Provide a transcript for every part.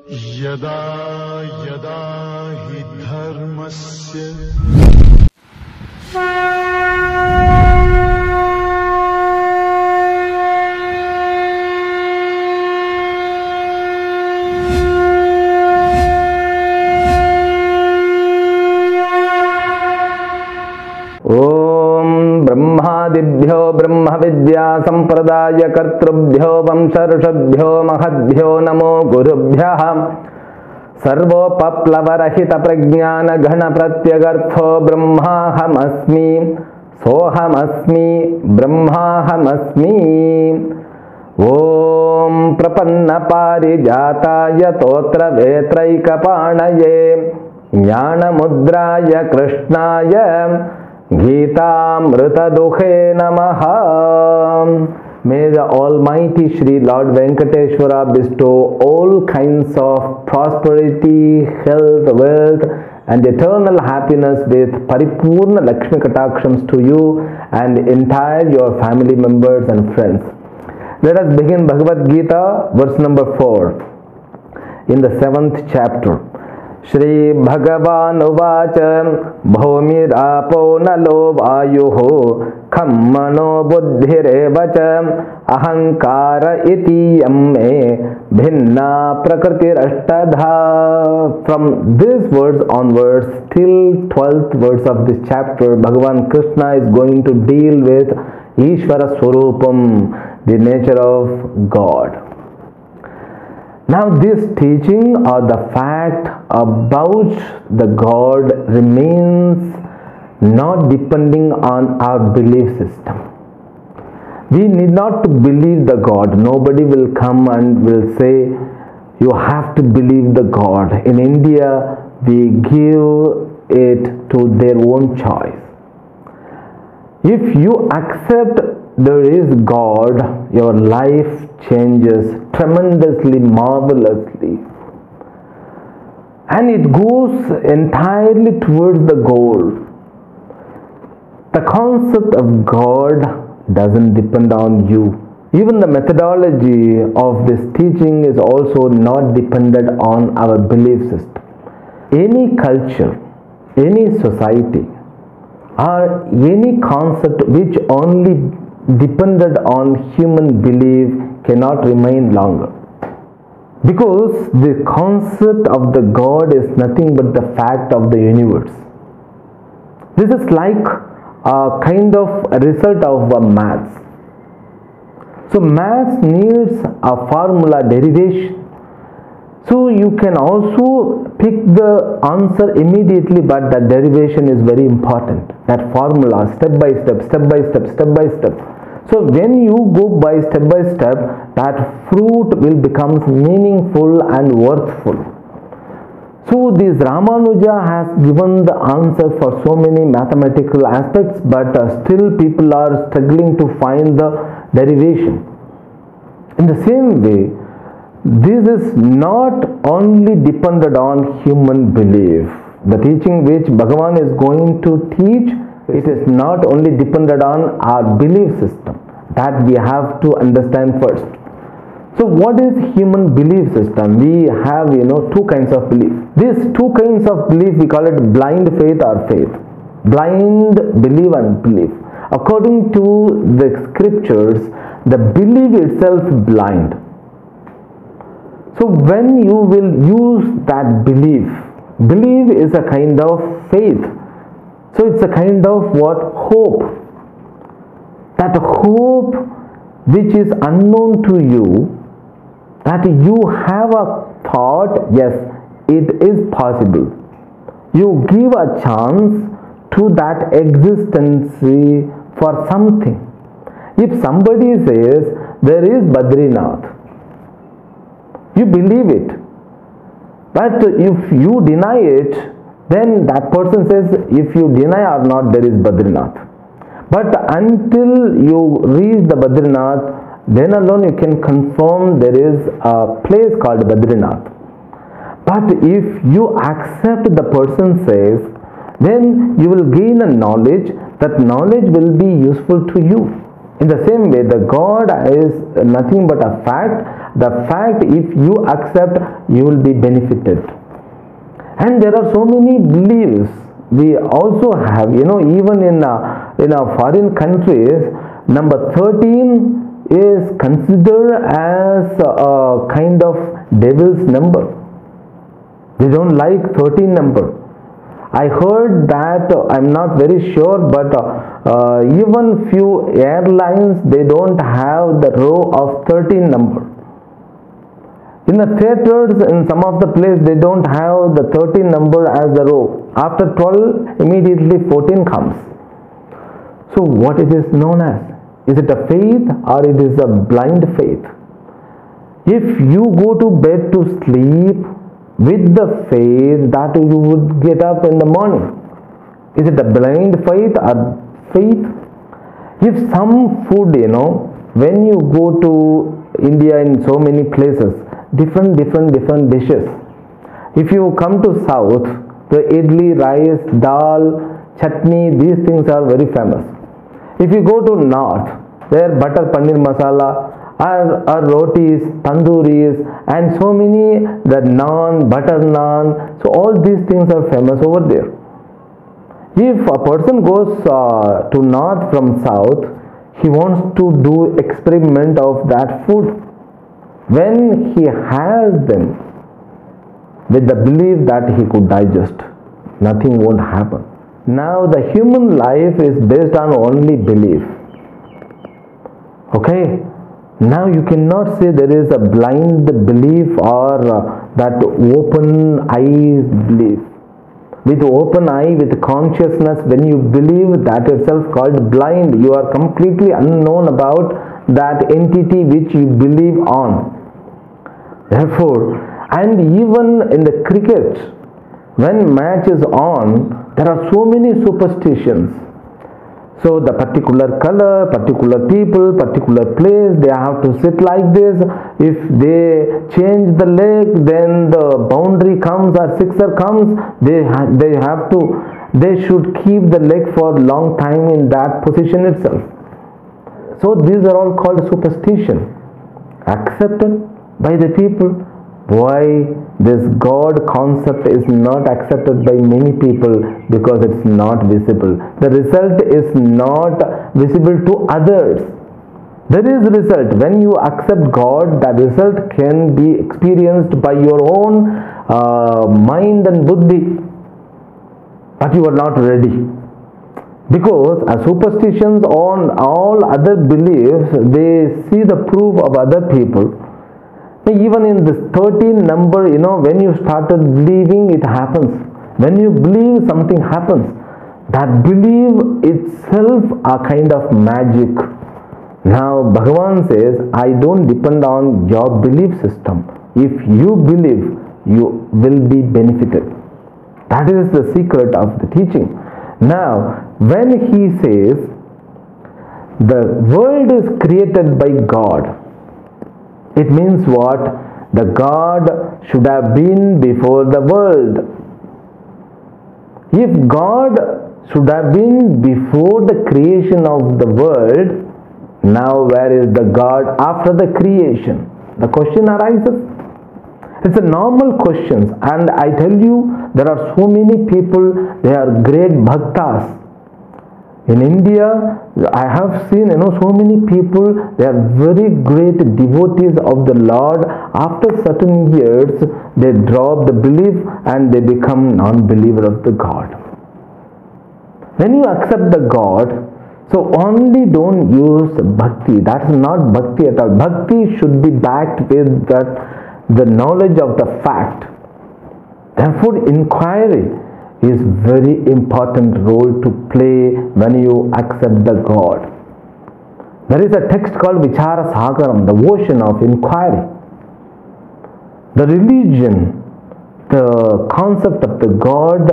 यदा यदा हि धर्मस्य ब्रह्मादिभ्यो ब्रह्म विद्या संप्रदाय कर्तृभ्यो वंशऋषभ्यो महद्भ्यो नमो गुरुभ्यः सर्वोपप्लवरहित प्रज्ञान घन प्रत्यगर्थो ब्रह्माहमस्मि सोहमस्मि ब्रह्माहमस्मि। ओम प्रपन्न पारिजाताय तोत्र वेत्रैकपाणये ज्ञानमुद्राय कृष्णाय गीतामृतदुहे नमः। May the Almighty Shri Lord Venkateshwara bestow all kinds of prosperity, health, wealth and eternal happiness with Paripurna Lakshmi Katakshams to you and entire your family members and friends. Let us begin Bhagavad Gita, verse number 4 in the 7th chapter. Shri Bhagavan Uvacha Bhaumirāpo nalo vāyuh kham mano buddhirevacha ahankara iti yamme bhinna prakritirashtadha. From these words onwards till 12th verse of this chapter, Bhagavan Krishna is going to deal with Ishvara Swarupam, the nature of God. Now this teaching or the fact about the God remains not depending on our belief system. We need not to believe the God. Nobody will come and will say you have to believe the God. In India we give it to their own choice. If you accept there is God, your life changes tremendously, marvelously, and it goes entirely towards the goal. The concept of God doesn't depend on you. Even the methodology of this teaching is also not dependent on our belief system. Any culture, any society, or any concept which only depended on human belief cannot remain longer, because the concept of the God is nothing but the fact of the universe. This is like a kind of a result of a maths. So maths needs a formula derivation. So you can also pick the answer immediately, but the derivation is very important. That formula, step by step, step by step, step by step. So when you go by step, that fruit will become meaningful and worthful. So this Ramanuja has given the answer for so many mathematical aspects, but still people are struggling to find the derivation. In the same way, this is not only dependent on human belief. The teaching which Bhagavan is going to teach, it is not only dependent on our belief system. That we have to understand first. So what is human belief system? We have two kinds of belief. These two kinds of belief we call it blind faith or faith. Blind belief and belief. According to the scriptures, the belief itself is blind. So when you will use that belief is a kind of faith. So it's a kind of what? Hope. That hope which is unknown to you, that you have a thought, yes, it is possible. You give a chance to that existence for something. If somebody says there is Badrinath, you believe it. But if you deny it, then that person says, if you deny or not, there is Badrinath. But until you reach the Badrinath, then alone you can confirm there is a place called Badrinath. But if you accept the person says, then you will gain a knowledge. That knowledge will be useful to you. In the same way, the God is nothing but a fact, the fact if you accept, you will be benefited. And there are so many beliefs we also have, even in our foreign countries. Number 13 is considered as a kind of devil's number. They don't like 13 number. I heard that, I'm not very sure, but even few airlines, they don't have the row of 13 number. In the theaters, in some of the places, they don't have the 13 number as the row. After 12, immediately 14 comes. So what it is known as? Is it a faith or it is a blind faith? If you go to bed to sleep with the faith that you would get up in the morning, is it a blind faith or faith? If some food, when you go to India, in so many places, different dishes. If you come to south, the idli, rice, dal, chutney, these things are very famous. If you go to north, there butter paneer masala, or rotis, tandooris, and so many, the naan, butter naan. So all these things are famous over there. If a person goes to north from south, he wants to do experiment of that food. When he has them with the belief that he could digest, nothing won't happen. Now the human life is based on only belief. Okay? Now you cannot say there is a blind belief or that open eye belief. With open eye, with consciousness, when you believe, that itself called blind. You are completely unknown about that entity which you believe on. Therefore, and even in the cricket, when match is on, there are so many superstitions. So the particular color, particular people, particular place, they have to sit like this. If they change the leg, then the boundary comes or sixer comes. They should keep the leg for long time in that position itself. So these are all called superstition, accepted by the people. Why this God concept is not accepted by many people? Because it's not visible. The result is not visible to others. There is result. When you accept God, that result can be experienced by your own mind and buddhi. But you are not ready. Because superstitions on all other beliefs, they see the proof of other people. Even in this 13 number, when you started believing, it happens. When you believe, something happens. That belief itself a kind of magic. Now Bhagavan says, I don't depend on your belief system. If you believe, you will be benefited. That is the secret of the teaching. Now, when he says, the world is created by God, it means what? The God should have been before the world. If God should have been before the creation of the world, now where is the God after the creation? The question arises. It's a normal question, and I tell you, there are so many people, they are great bhaktas. In India, I have seen, so many people, they are very great devotees of the Lord. After certain years, they drop the belief and they become non-believer of the God. When you accept the God, so only don't use bhakti. That is not bhakti at all. Bhakti should be backed with the knowledge of the fact. Therefore, inquiry is very important role to play when you accept the God. There is a text called Vichara Sagaram, the ocean of inquiry. The religion, the concept of the God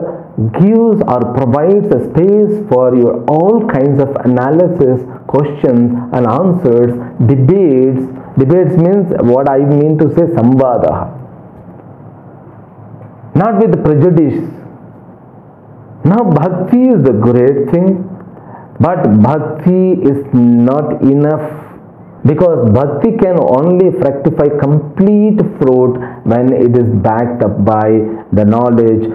gives or provides a space for your all kinds of analysis, questions and answers, debates. Debates means what I mean to say, samvada. Not with prejudice. Now bhakti is a great thing, but bhakti is not enough. Because bhakti can only fructify complete fruit when it is backed up by the knowledge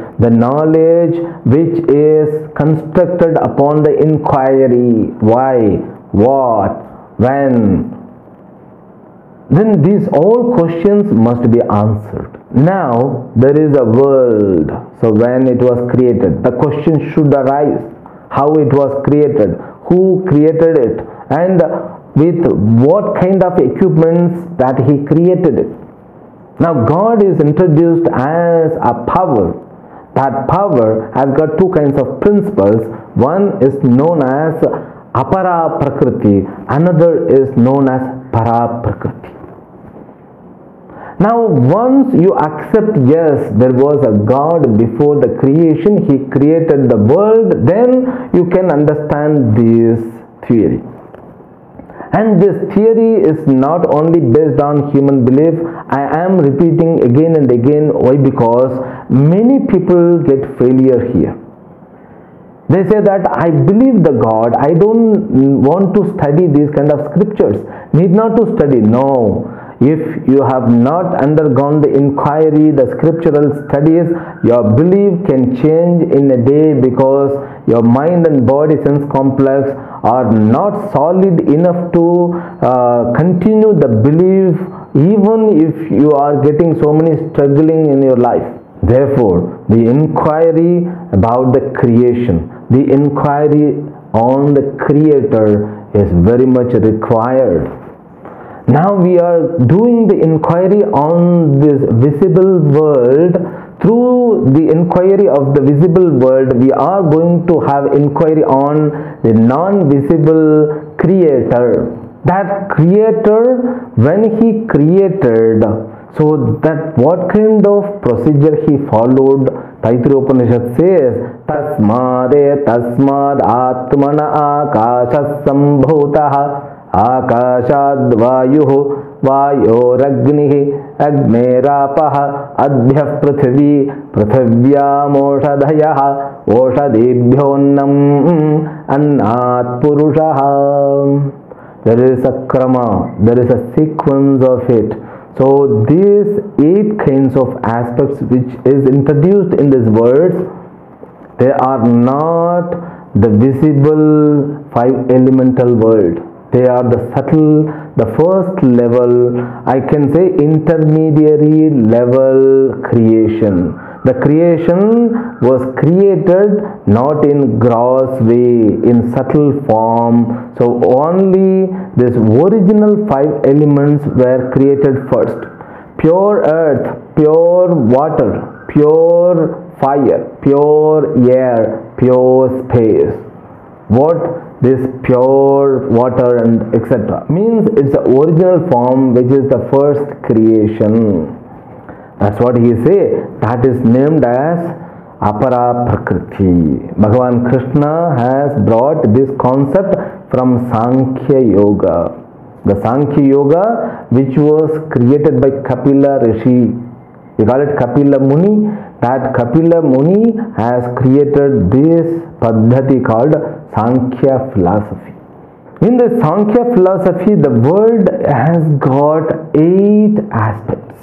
which is constructed upon the inquiry. Why, what, when? Then these all questions must be answered. Now there is a world. So when it was created, the question should arise: how it was created, who created it, and with what kind of equipments that he created it. Now God is introduced as a power. That power has got two kinds of principles. One is known as apara prakriti, another is known as para prakriti. Now once you accept, yes, there was a God before the creation, he created the world, then you can understand this theory. And this theory is not only based on human belief. I am repeating again and again. Why? Because many people get failure here. They say that I believe the God, I don't want to study these kind of scriptures. Need not to study. No. If you have not undergone the inquiry, the scriptural studies, your belief can change in a day, because your mind and body sense complex are not solid enough to continue the belief, even if you are getting so many struggling in your life. Therefore, the inquiry about the creation, the inquiry on the Creator is very much required. Now we are doing the inquiry on this visible world. Through the inquiry of the visible world, we are going to have inquiry on the non-visible Creator. That Creator, when he created, so that what kind of procedure he followed? Taittiriya Upanishad says, tasmad atmana akashas sambhutah आकाशाद् वायुः वायोरग्निः अग्नेरापः अद्भ्यः पृथिवी पृथिव्यामोषधयः ओषधीभ्योऽन्नम् अन्नात् पुरुषः. There is a krama, there is a sequence of it. So these 8 kinds of aspects which is introduced in these words, they are not the visible 5 elemental world. They are the subtle, the first level, I can say intermediary level creation. The creation was created not in gross way, in subtle form. So only these original 5 elements were created first. Pure earth, pure water, pure fire, pure air, pure space. What this pure water and etc. means? It's the original form which is the first creation. That's what he say. That is named as apara prakriti. Bhagavan Krishna has brought this concept from Sankhya Yoga. The Sankhya Yoga which was created by Kapila Rishi. We call it Kapila Muni. That Kapila Muni has created this Paddhati called Sankhya philosophy. In the Sankhya philosophy, the world has got 8 aspects.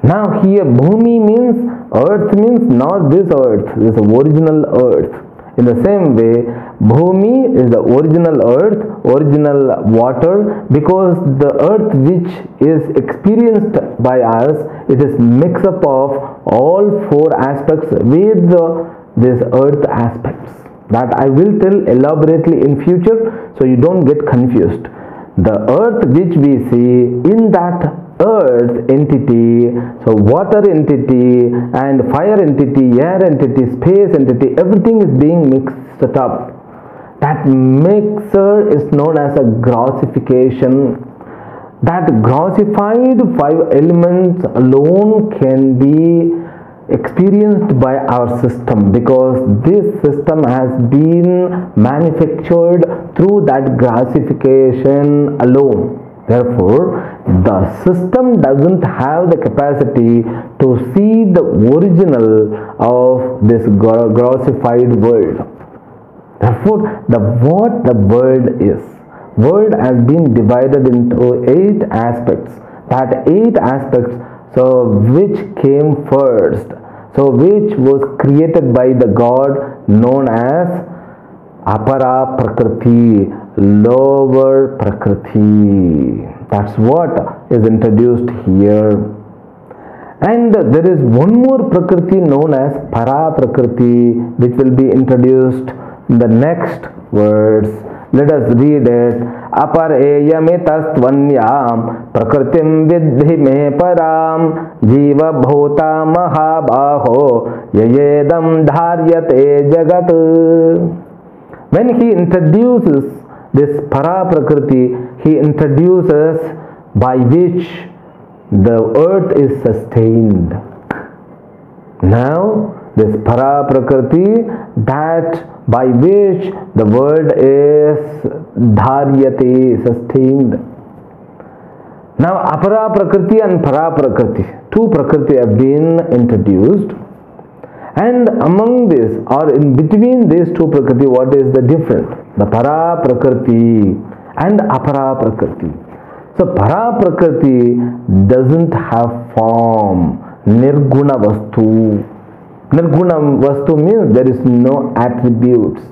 Now here Bhumi means, earth means not this earth, this original earth. In the same way, Bhumi is the original earth, original water, because the earth which is experienced by us, it is mix up of all 4 aspects with this earth aspects. That I will tell elaborately in future, so you don't get confused. The earth which we see, in that earth entity, so water entity and fire entity, air entity, space entity, everything is being mixed up. That mixer is known as a grossification. That grossified 5 elements alone can be experienced by our system, because this system has been manufactured through that grossification alone. Therefore, the system doesn't have the capacity to see the original of this grossified world. Therefore, what the world is, world has been divided into 8 aspects. That 8 aspects, so which came first, so which was created by the God known as Apara Prakriti, lower Prakriti. That's what is introduced here. And there is one more Prakriti known as Para Prakriti, which will be introduced in the next words. Let us read it. Apareyamitastvanyam prakritim vidhi me param jiva bhuta mahabaho yayedam dharyate jagat. When he introduces this Para Prakriti, he introduces by which the earth is sustained. Now, this Para Prakriti, that by which the world is dharyate, sustained. Now, Apara Prakriti and Para Prakriti, 2 Prakriti have been introduced. And among this, or in between these 2 Prakriti, what is the difference? The Para Prakriti and Apara Prakriti. So, Para Prakriti doesn't have form, Nirguna Vastu. Nirguna Vastu means there is no attributes.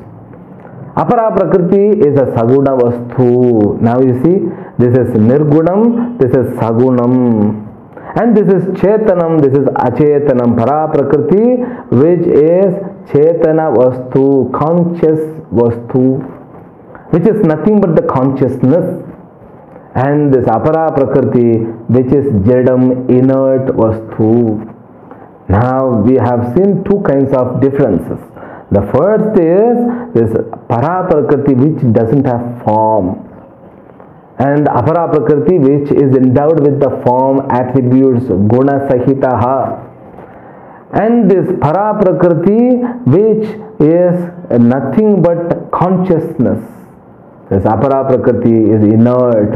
Apara Prakriti is a Saguna Vastu. Now you see, this is Nirgunam, this is Sagunam. And this is Chetanam, this is Achetanam. Para Prakriti, which is Chetana Vastu, conscious Vastu, which is nothing but the consciousness. And this Apara Prakriti, which is Jadam, inert Vastu. Now we have seen 2 kinds of differences. The first is this Para Prakriti, which doesn't have form, and Apara Prakriti, which is endowed with the form, attributes, Guna Sahitaha. And this Para Prakriti, which is nothing but consciousness. This Apara Prakriti is inert.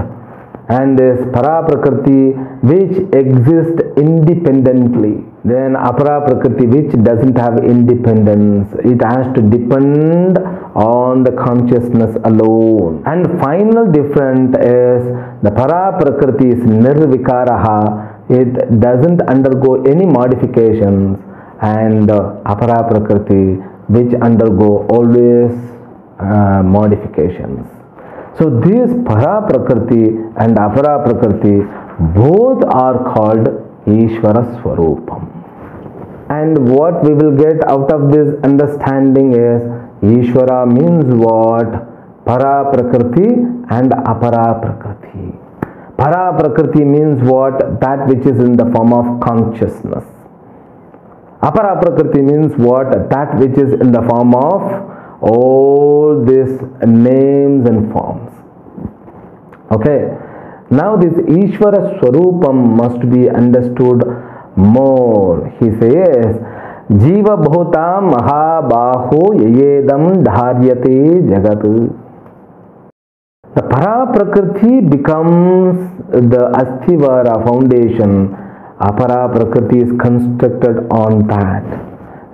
And this Para Prakriti, which exists independently. Then Apara Prakriti, which doesn't have independence. It has to depend on the consciousness alone. And final difference is the Para Prakriti is Nirvikaraha. It doesn't undergo any modifications. And Apara Prakriti, which undergo always modifications. So these Para Prakriti and Apara Prakriti both are called Ishvara Swarupam. And what we will get out of this understanding is Ishvara means what? Para Prakriti and Apara Prakriti. Para Prakriti means what? That which is in the form of consciousness. Apara Prakriti means what? That which is in the form of all these names and forms. Okay. Now this Ishvara Swarupam must be understood more. He says, Jiva Bhuta Mahabaho Yayedam Dharyate Jagat. The Para Prakriti becomes the Astivara foundation. Apara Prakriti is constructed on that.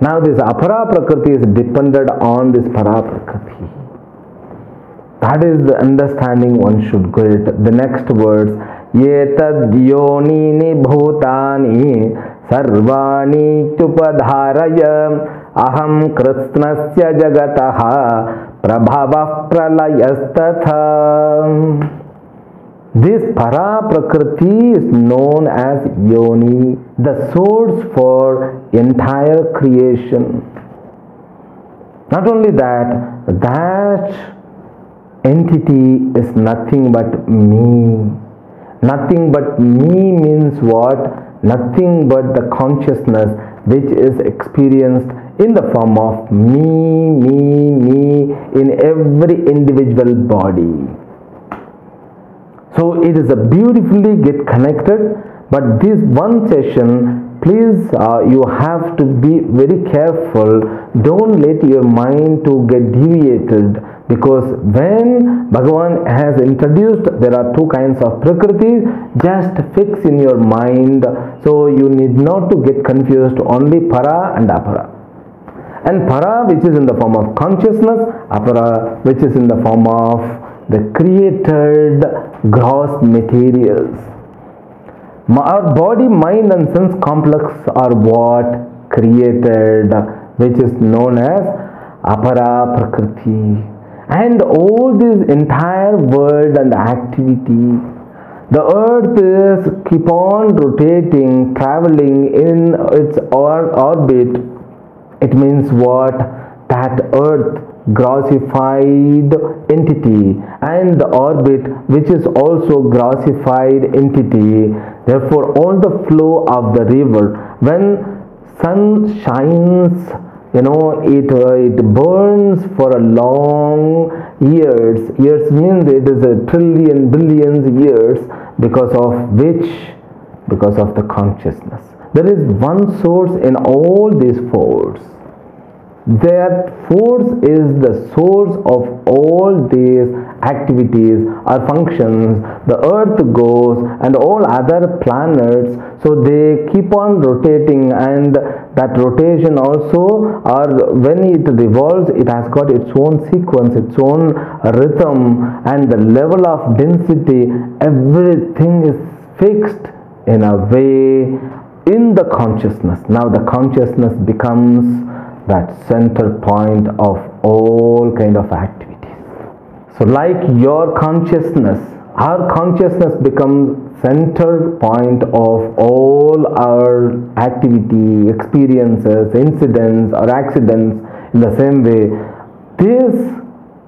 Now this Apara Prakriti is dependent on this Para Prakriti. That is the understanding one should get. The next words, Yetad yonini bhutani sarvani tupadharaya aham kritsnasya jagataha prabhava pralayastatha. This Para Prakriti is known as Yoni, the source for entire creation. Not only that, that entity is nothing but me. Nothing but me means what? Nothing but the consciousness which is experienced in the form of me in every individual body. So it is a beautifully get connected, but this one session, please you have to be very careful. Don't let your mind to get deviated, because when Bhagavan has introduced there are 2 kinds of Prakriti, just fix in your mind, so you need not to get confused, only Para and Apara. And Para, which is in the form of consciousness, Apara, which is in the form of the created gross materials. Our body, mind and sense complex are what created, which is known as apara prakriti. And all this entire world and activity, the earth is keep on rotating, traveling in its orbit. It means what? That earth grossified entity and the orbit which is also grossified entity. Therefore all the flow of the river, when sun shines, it burns for a long years means it is a trillion billions years, because of the consciousness. There is one source in all these force. That force is the source of all these activities or functions. The earth goes and all other planets, so they keep on rotating, and that rotation also, or when it revolves, it has got its own sequence, its own rhythm, and the level of density, everything is fixed in a way in the consciousness. Now the consciousness becomes that center point of all kind of activities. So like your consciousness, our consciousness becomes center point of all our activity, experiences, incidents or accidents. In the same way,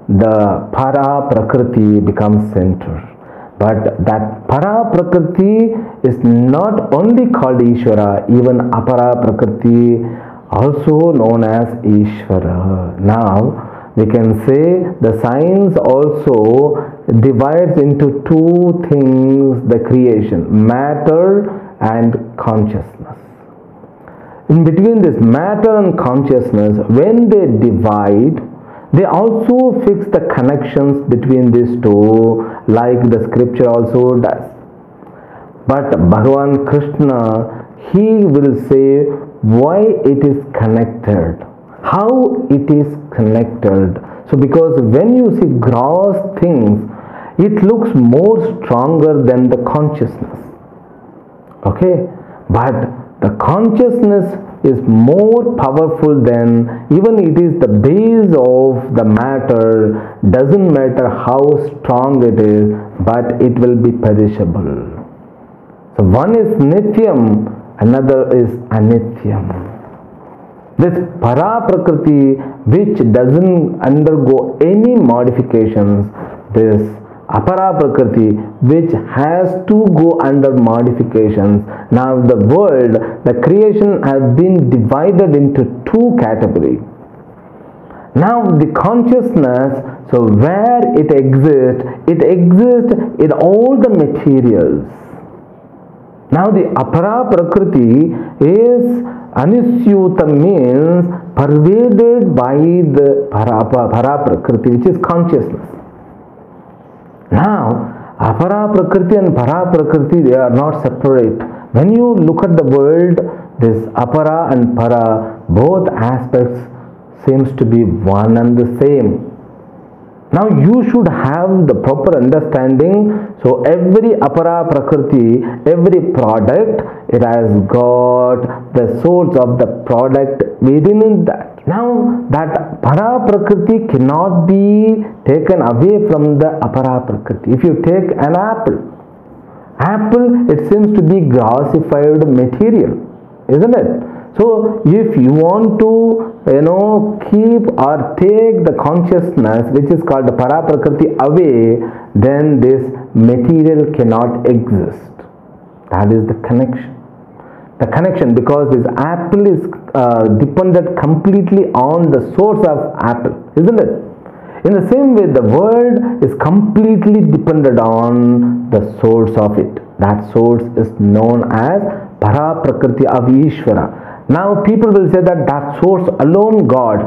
the para prakriti becomes center. But that para prakriti is not only called Ishvara, even apara prakriti also known as Ishvara. Now we can say the science also divides into two things, the creation, matter and consciousness. In between this matter and consciousness, when they divide, they also fix the connections between these two, like the scripture also does. But Bhagavan Krishna, he will say why it is connected, how it is connected. So because when you see gross things, it looks more stronger than the consciousness. Okay, but the consciousness is more powerful than, even it is the base of the matter. Doesn't matter how strong it is, but it will be perishable. So one is nityam, another is anityam. This para prakriti, which doesn't undergo any modifications, this apara prakriti, which has to go under modifications. Now the world, the creation has been divided into two categories. Now the consciousness, so where it exists in all the materials. Now the apara prakriti is anisyuta, means pervaded by the para prakriti, which is consciousness. Now apara prakriti and para prakriti, they are not separate. When you look at the world, this apara and para, both aspects seems to be one and the same. Now you should have the proper understanding. So every apara prakriti, every product, it has got the source of the product within that. Now that para prakriti cannot be taken away from the apara prakriti. If you take an apple, it seems to be grossified material, isn't it? So if you want to keep or take the consciousness, which is called the para prakriti, away, then this material cannot exist. That is the connection. The connection, because this apple is dependent completely on the source of apple, isn't it? In the same way, the world is completely dependent on the source of it. That source is known as para prakriti of Ishvara. Now people will say that source alone God.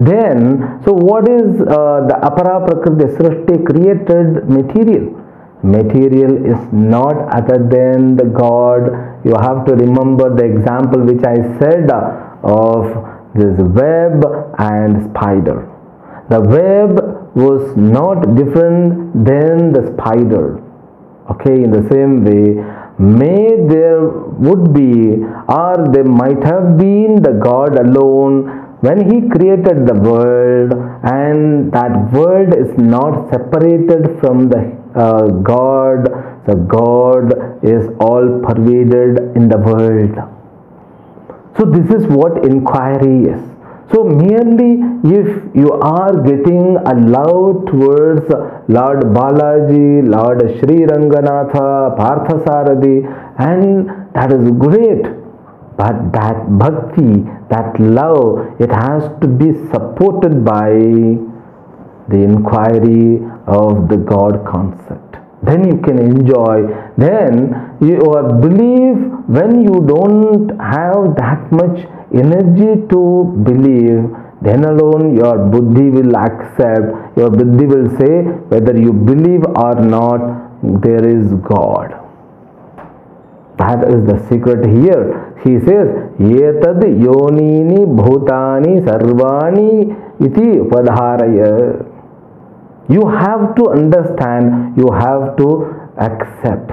Then, so what is the apara prakriti, srishti, created material? Material is not other than the God. You have to remember the example which I said of this web and spider. The web was not different than the spider. Okay, in the same way, may there would be, or there might have been, the God alone when He created the world, and that world is not separated from the God. The God is all pervaded in the world. So this is what inquiry is. So merely if you are getting a love towards Lord Balaji, Lord Sri Ranganatha, Parthasarathi, and that is great. But that bhakti, that love, it has to be supported by the inquiry of the God concept. Then you can enjoy. Then your belief, when you don't have that much energy to believe, then alone your buddhi will accept, your buddhi will say whether you believe or not, there is God. That is the secret here. He says, Yetad yonini bhutani sarvani iti upadharaya. You have to understand, you have to accept.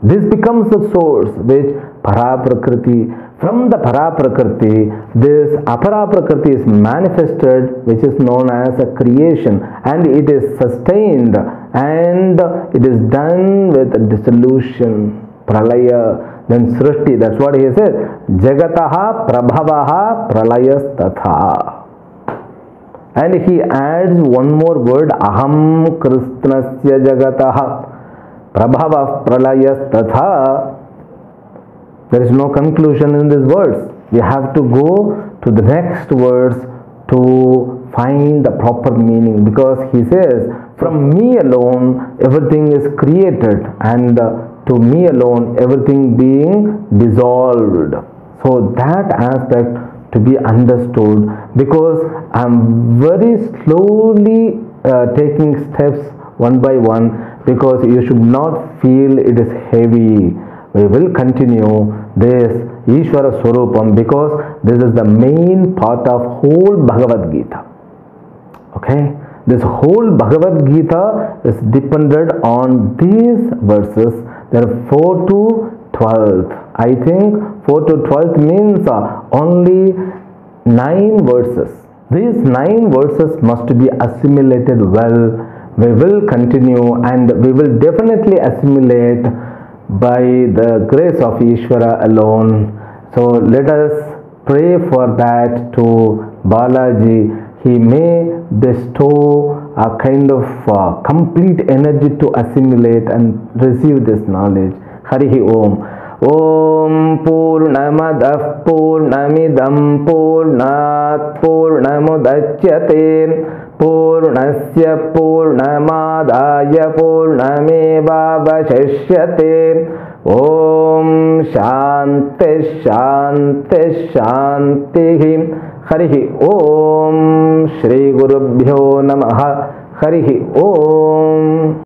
This becomes the source which Paraprakriti. From the Paraprakriti, this Aparaprakriti is manifested, which is known as a creation, and it is sustained and it is done with dissolution, pralaya, then srishti. That's what he says. Jagataha prabhavaha pralayas-tatha. And he adds one more word, aham krishnasya jagataha prabhava pralayas-tatha. There is no conclusion in these words. We have to go to the next words to find the proper meaning, because he says, from me alone everything is created, and to me alone everything being dissolved. So that aspect to be understood, because I am very slowly taking steps one by one, because you should not feel it is heavy. We will continue this Ishvara Swarupam, because this is the main part of whole Bhagavad Gita. Okay, this whole Bhagavad Gita is dependent on these verses. There are 4 to 12. I think 4 to 12 means only 9 verses. These 9 verses must be assimilated well. We will continue, and we will definitely assimilate by the grace of Ishvara alone. So let us pray for that to Balaji. He may bestow a kind of complete energy to assimilate and receive this knowledge. Harihi Om. Om Purnamadah Purnamidam Purnat Purnamudachyate Purnasya Purnamadaya Purnameva Vashishyate. Om Shanti Shanti Shanti. Harihi Om. Shri Gurubhyo Namaha. Harihi Om.